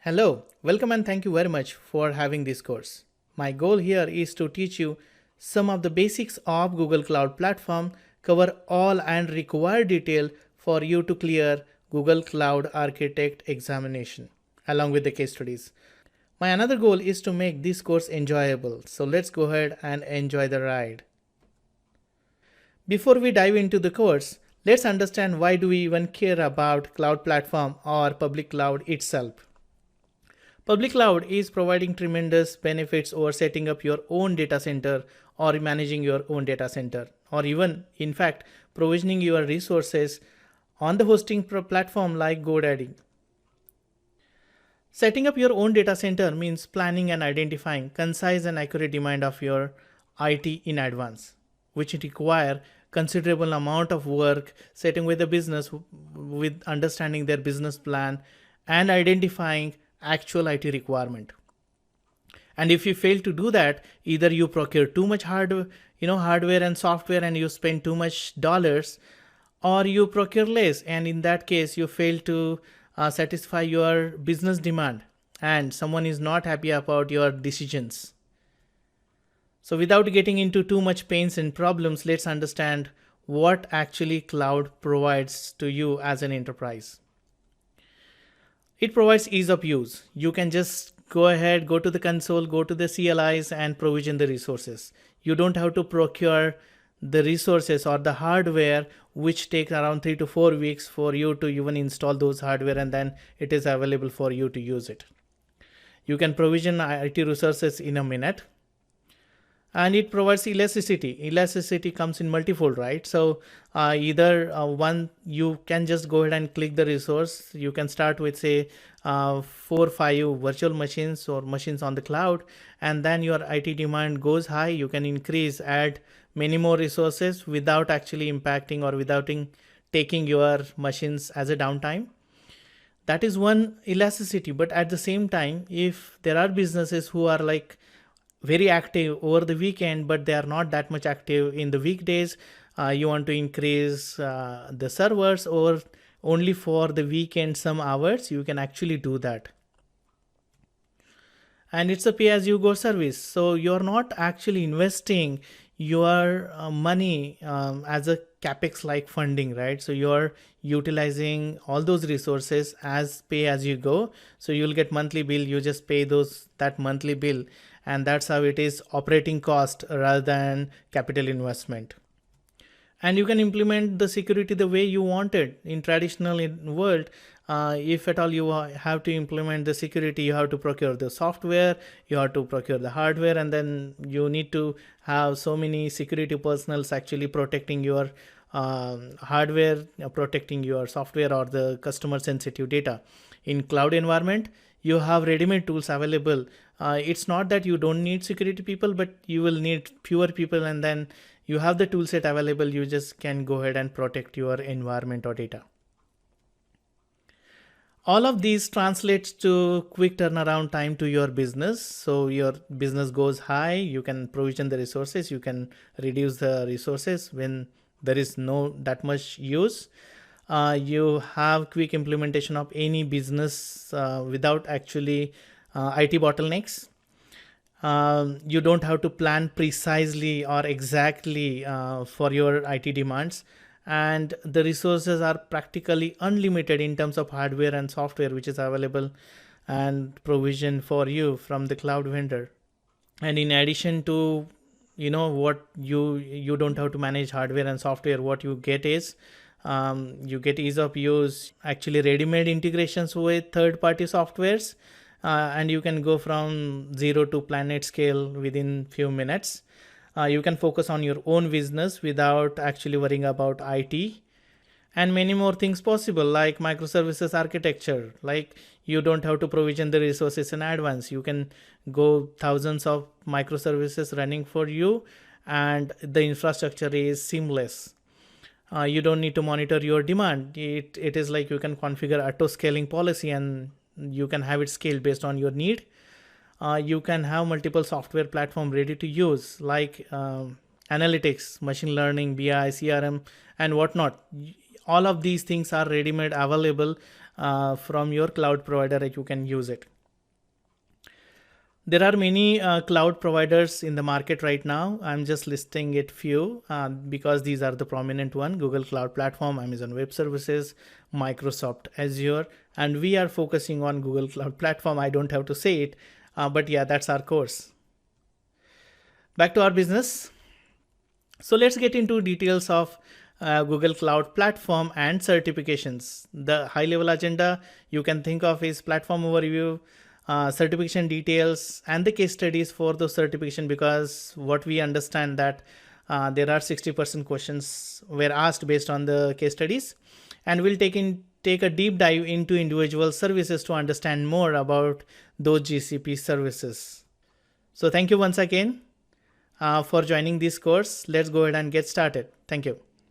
Hello, welcome and thank you very much for having this course. My goal here is to teach you some of the basics of Google Cloud Platform, cover all and required detail for you to clear Google Cloud Architect examination along with the case studies. My another goal is to make this course enjoyable. So let's go ahead and enjoy the ride. Before we dive into the course, let's understand why do we even care about cloud platform or public cloud itself. Public cloud is providing tremendous benefits over setting up your own data center or managing your own data center, or even, in fact, provisioning your resources on the hosting platform like GoDaddy. Setting up your own data center means planning and identifying concise and accurate demand of your IT in advance, which require considerable amount of work setting with the business with understanding their business plan and identifying actual IT requirement. And if you fail to do that, either you procure too much hardware and software and you spend too much dollars, or you procure less, and in that case you fail to satisfy your business demand and someone is not happy about your decisions. So without getting into too much pains and problems, let's understand what actually cloud provides to you as an enterprise. It provides ease of use. You can just go ahead, go to the console, go to the CLIs and provision the resources. You don't have to procure the resources or the hardware, which takes around 3 to 4 weeks for you to even install those hardware, and then it is available for you to use it. You can provision IT resources in a minute. And it provides elasticity. Elasticity comes in multifold, right? So either one, you can just go ahead and click the resource. You can start with say 4 or 5 virtual machines or machines on the cloud, and then your IT demand goes high. You can increase, add many more resources without actually impacting or without taking your machines as a downtime. That is one elasticity. But at the same time, if there are businesses who are like very active over the weekend, but they are not that much active in the weekdays, you want to increase the servers or only for the weekend some hours, you can actually do that. And it's a pay as you go service, so you're not actually investing your money as a capex like funding, right? So you're utilizing all those resources as pay as you go, so you'll get monthly bill, you just pay that monthly bill, and that's how it is operating cost rather than capital investment. And you can implement the security the way you want it. In traditional world, if at all you have to implement the security, you have to procure the software, you have to procure the hardware, and then you need to have so many security personnels actually protecting your hardware, protecting your software or the customer sensitive data. In cloud environment, you have ready-made tools available. It's not that you don't need security people, but you will need fewer people, and then you have the tool set available. You just can go ahead and protect your environment or data. All of these translates to quick turnaround time to your business. So your business goes high, you can provision the resources, you can reduce the resources when there is no that much use. You have quick implementation of any business without actually IT bottlenecks. You don't have to plan precisely or exactly for your IT demands, and the resources are practically unlimited in terms of hardware and software which is available and provision for you from the cloud vendor. And in addition to what you don't have to manage hardware and software, what you get is you get ease of use, actually ready-made integrations with third-party softwares, and you can go from 0 to planet scale within few minutes. You can focus on your own business without actually worrying about IT, and many more things possible like microservices architecture. Like you don't have to provision the resources in advance. You can go thousands of microservices running for you, and the infrastructure is seamless. You don't need to monitor your demand. It is like you can configure auto scaling policy and you can have it scaled based on your need. You can have multiple software platform ready to use like analytics, machine learning, BI, CRM and whatnot. All of these things are ready-made available from your cloud provider, you can use it. There are many cloud providers in the market right now. I'm just listing it few because these are the prominent one: Google Cloud Platform, Amazon Web Services, Microsoft Azure, and we are focusing on Google Cloud Platform. I don't have to say it, but yeah, that's our course. Back to our business. So let's get into details of Google Cloud Platform and certifications. The high level agenda you can think of is platform overview, certification details, and the case studies for those certification, because what we understand that there are 60% questions were asked based on the case studies, and we'll take a deep dive into individual services to understand more about those GCP services. So thank you once again for joining this course. Let's go ahead and get started. Thank you.